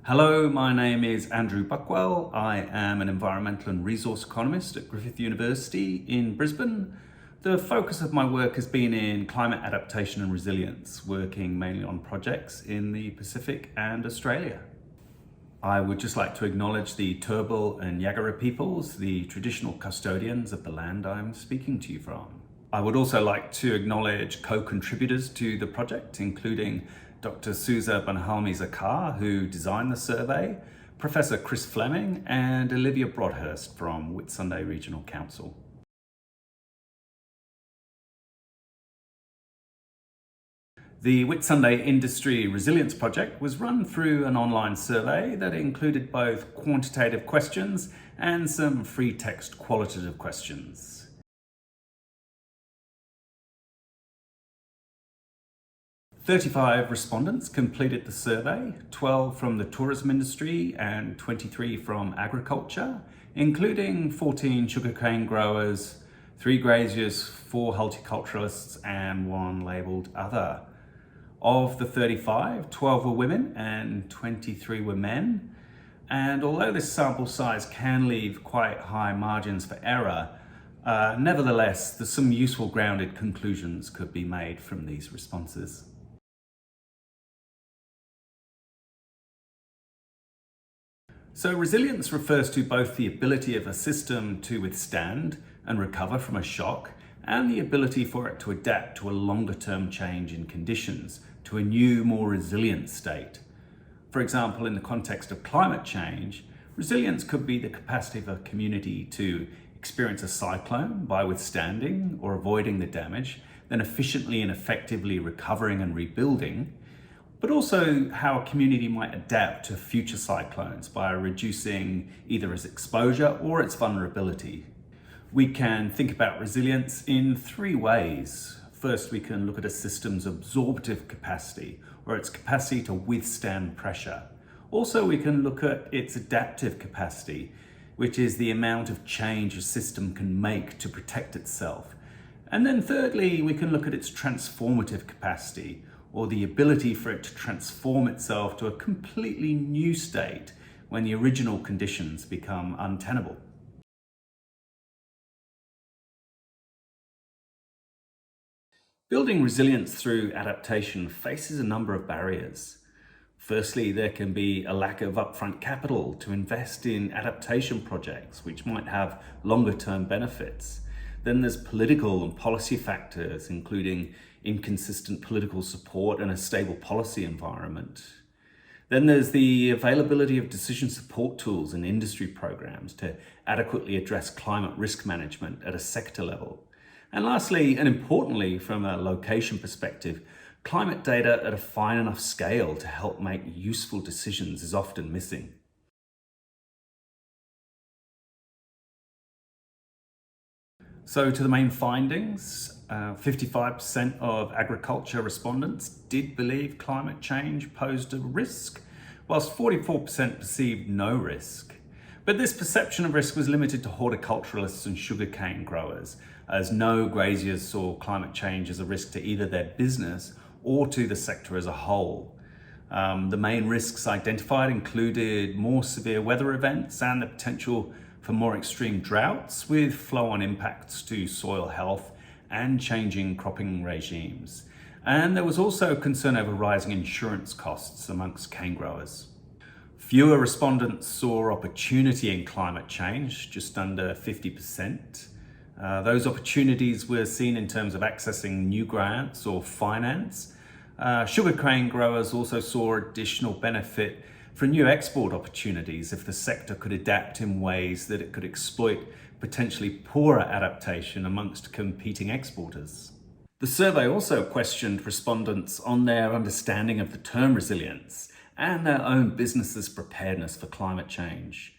Hello, my name is Andrew Buckwell. I am an environmental and resource economist at Griffith University in Brisbane. The focus of my work has been in climate adaptation and resilience, working mainly on projects in the Pacific and Australia. I would just like to acknowledge the Turrbal and Yagara peoples, the traditional custodians of the land I'm speaking to you from. I would also like to acknowledge co-contributors to the project, including Dr. Suza Banhalmi-Zakar, who designed the survey, Professor Chris Fleming, and Olivia Broadhurst from Whitsunday Regional Council. The Whitsunday Industry Resilience Project was run through an online survey that included both quantitative questions and some free text qualitative questions. 35 respondents completed the survey, 12 from the tourism industry and 23 from agriculture, including 14 sugarcane growers, 3 graziers, 4 horticulturalists, and 1 labelled other. Of the 35, 12 were women and 23 were men. And although this sample size can leave quite high margins for error, nevertheless, some useful grounded conclusions could be made from these responses. So resilience refers to both the ability of a system to withstand and recover from a shock and the ability for it to adapt to a longer-term change in conditions, to a new, more resilient state. For example, in the context of climate change, resilience could be the capacity of a community to experience a cyclone by withstanding or avoiding the damage, then efficiently and effectively recovering and rebuilding, but also how a community might adapt to future cyclones by reducing either its exposure or its vulnerability. We can think about resilience in 3 ways. First, we can look at a system's absorptive capacity, or its capacity to withstand pressure. Also, we can look at its adaptive capacity, which is the amount of change a system can make to protect itself. And then thirdly, we can look at its transformative capacity, or the ability for it to transform itself to a completely new state when the original conditions become untenable. Building resilience through adaptation faces a number of barriers. Firstly, there can be a lack of upfront capital to invest in adaptation projects, which might have longer-term benefits. Then there's political and policy factors, including inconsistent political support and a stable policy environment. Then there's the availability of decision support tools and industry programs to adequately address climate risk management at a sector level. And lastly, and importantly, from a location perspective, climate data at a fine enough scale to help make useful decisions is often missing. So to the main findings, 55% of agriculture respondents did believe climate change posed a risk, whilst 44% perceived no risk. But this perception of risk was limited to horticulturalists and sugarcane growers, as no graziers saw climate change as a risk to either their business or to the sector as a whole. The main risks identified included more severe weather events and the potential for more extreme droughts with flow-on impacts to soil health and changing cropping regimes. And there was also concern over rising insurance costs amongst cane growers. Fewer respondents saw opportunity in climate change, just under 50%. Those opportunities were seen in terms of accessing new grants or finance. Sugarcane growers also saw additional benefit for new export opportunities if the sector could adapt in ways that it could exploit potentially poorer adaptation amongst competing exporters. The survey also questioned respondents on their understanding of the term resilience and their own business's preparedness for climate change.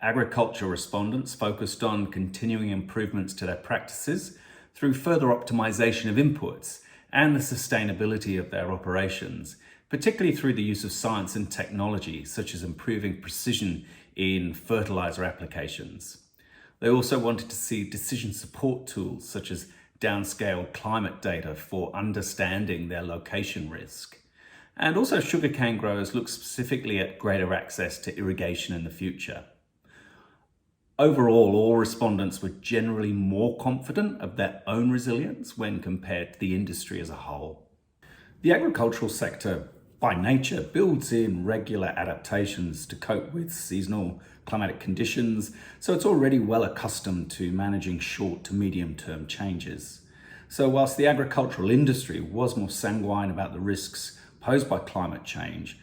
Agriculture respondents focused on continuing improvements to their practices through further optimization of inputs and the sustainability of their operations, particularly through the use of science and technology, such as improving precision in fertilizer applications. They also wanted to see decision support tools, such as downscaled climate data for understanding their location risk. And also sugarcane growers look specifically at greater access to irrigation in the future. Overall, all respondents were generally more confident of their own resilience when compared to the industry as a whole. The agricultural sector, by nature, builds in regular adaptations to cope with seasonal climatic conditions, so it's already well accustomed to managing short to medium-term changes. So whilst the agricultural industry was more sanguine about the risks posed by climate change,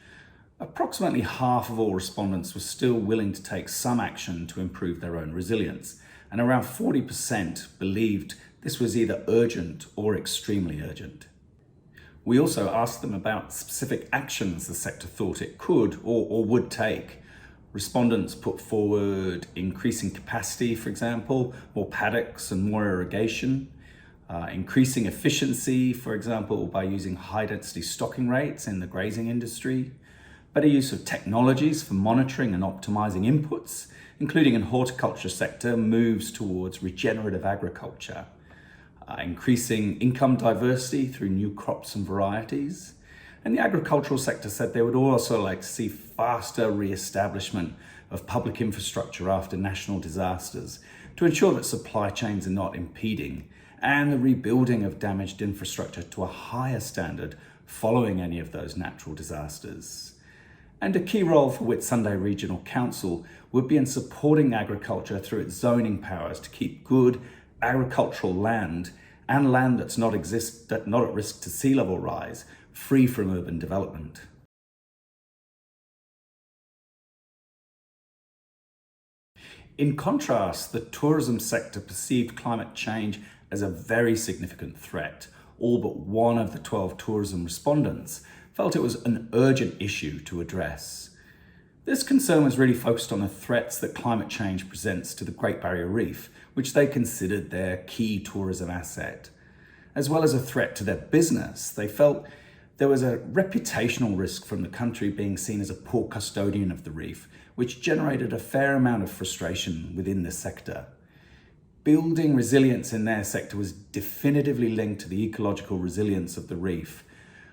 approximately half of all respondents were still willing to take some action to improve their own resilience, and around 40% believed this was either urgent or extremely urgent. We also asked them about specific actions the sector thought it could or would take. Respondents put forward increasing capacity, for example, more paddocks and more irrigation, increasing efficiency, for example, by using high-density stocking rates in the grazing industry, better use of technologies for monitoring and optimizing inputs, including in horticulture sector, moves towards regenerative agriculture, increasing income diversity through new crops and varieties. And the agricultural sector said they would also like to see faster re-establishment of public infrastructure after national disasters to ensure that supply chains are not impeding, and the rebuilding of damaged infrastructure to a higher standard following any of those natural disasters. And a key role for Whitsunday Regional Council would be in supporting agriculture through its zoning powers to keep good agricultural land and land that's not at risk to sea level rise free from urban development. In contrast, the tourism sector perceived climate change as a very significant threat. All but one of the 12 tourism respondents felt it was an urgent issue to address. This concern was really focused on the threats that climate change presents to the Great Barrier Reef, which they considered their key tourism asset. As well as a threat to their business, they felt there was a reputational risk from the country being seen as a poor custodian of the reef, which generated a fair amount of frustration within the sector. Building resilience in their sector was definitively linked to the ecological resilience of the reef,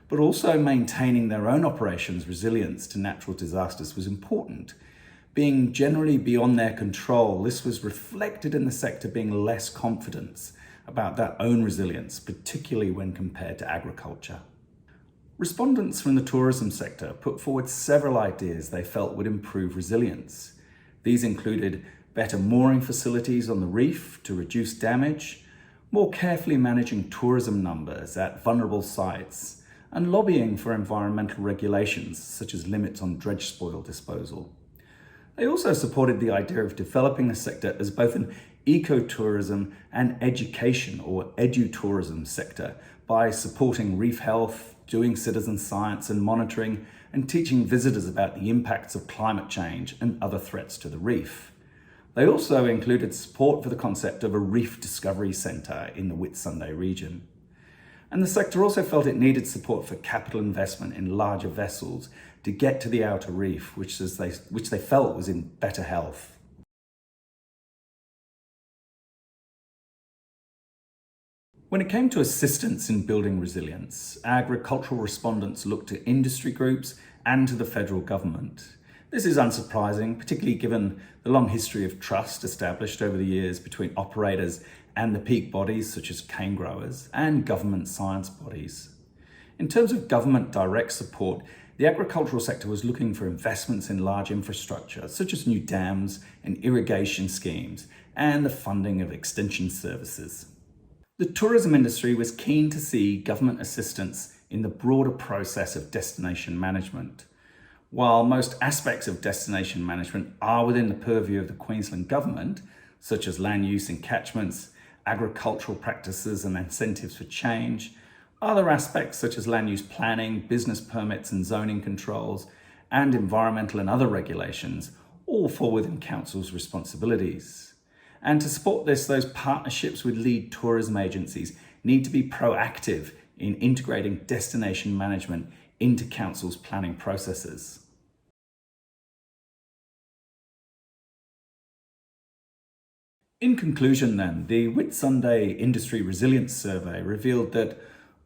but also maintaining their own operations' resilience to natural disasters was important. Being generally beyond their control, this was reflected in the sector being less confident about their own resilience, particularly when compared to agriculture. Respondents from the tourism sector put forward several ideas they felt would improve resilience. These included better mooring facilities on the reef to reduce damage, more carefully managing tourism numbers at vulnerable sites, and lobbying for environmental regulations such as limits on dredge spoil disposal. They also supported the idea of developing the sector as both an ecotourism and education or edutourism sector by supporting reef health, doing citizen science and monitoring, and teaching visitors about the impacts of climate change and other threats to the reef. They also included support for the concept of a reef discovery centre in the Whitsunday region. And the sector also felt it needed support for capital investment in larger vessels to get to the outer reef, which they felt was in better health. When it came to assistance in building resilience, agricultural respondents looked to industry groups and to the federal government. This is unsurprising, particularly given the long history of trust established over the years between operators and the peak bodies such as cane growers and government science bodies. In terms of government direct support, the agricultural sector was looking for investments in large infrastructure such as new dams and irrigation schemes and the funding of extension services. The tourism industry was keen to see government assistance in the broader process of destination management. While most aspects of destination management are within the purview of the Queensland Government, such as land use and catchments, agricultural practices and incentives for change, other aspects such as land use planning, business permits and zoning controls, and environmental and other regulations all fall within Council's responsibilities. And to support this, those partnerships with lead tourism agencies need to be proactive in integrating destination management into Council's planning processes. In conclusion then, the Whitsunday Industry Resilience Survey revealed that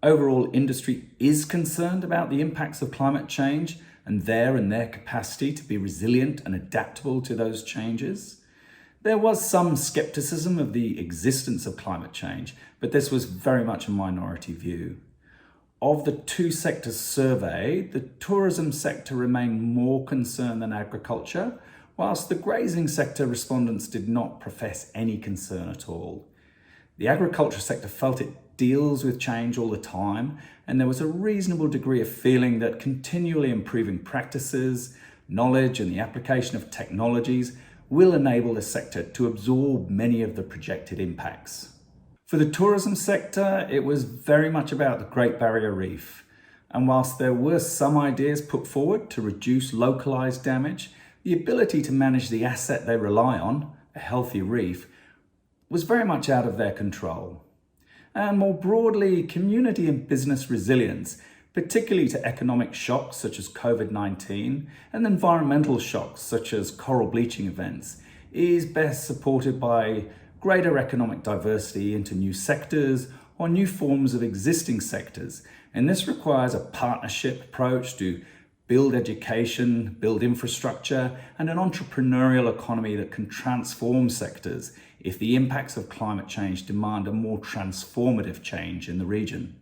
Overall, industry is concerned about the impacts of climate change and their capacity to be resilient and adaptable to those changes. There was some skepticism of the existence of climate change, but this was very much a minority view. Of the two sectors surveyed, the tourism sector remained more concerned than agriculture, whilst the grazing sector respondents did not profess any concern at all. The agriculture sector felt it deals with change all the time, and there was a reasonable degree of feeling that continually improving practices, knowledge, and the application of technologies will enable the sector to absorb many of the projected impacts. For the tourism sector, it was very much about the Great Barrier Reef. And whilst there were some ideas put forward to reduce localised damage, the ability to manage the asset they rely on, a healthy reef, was very much out of their control. And more broadly, community and business resilience, particularly to economic shocks such as COVID-19 and environmental shocks such as coral bleaching events, is best supported by greater economic diversity into new sectors or new forms of existing sectors. And this requires a partnership approach to build education, build infrastructure, and an entrepreneurial economy that can transform sectors if the impacts of climate change demand a more transformative change in the region.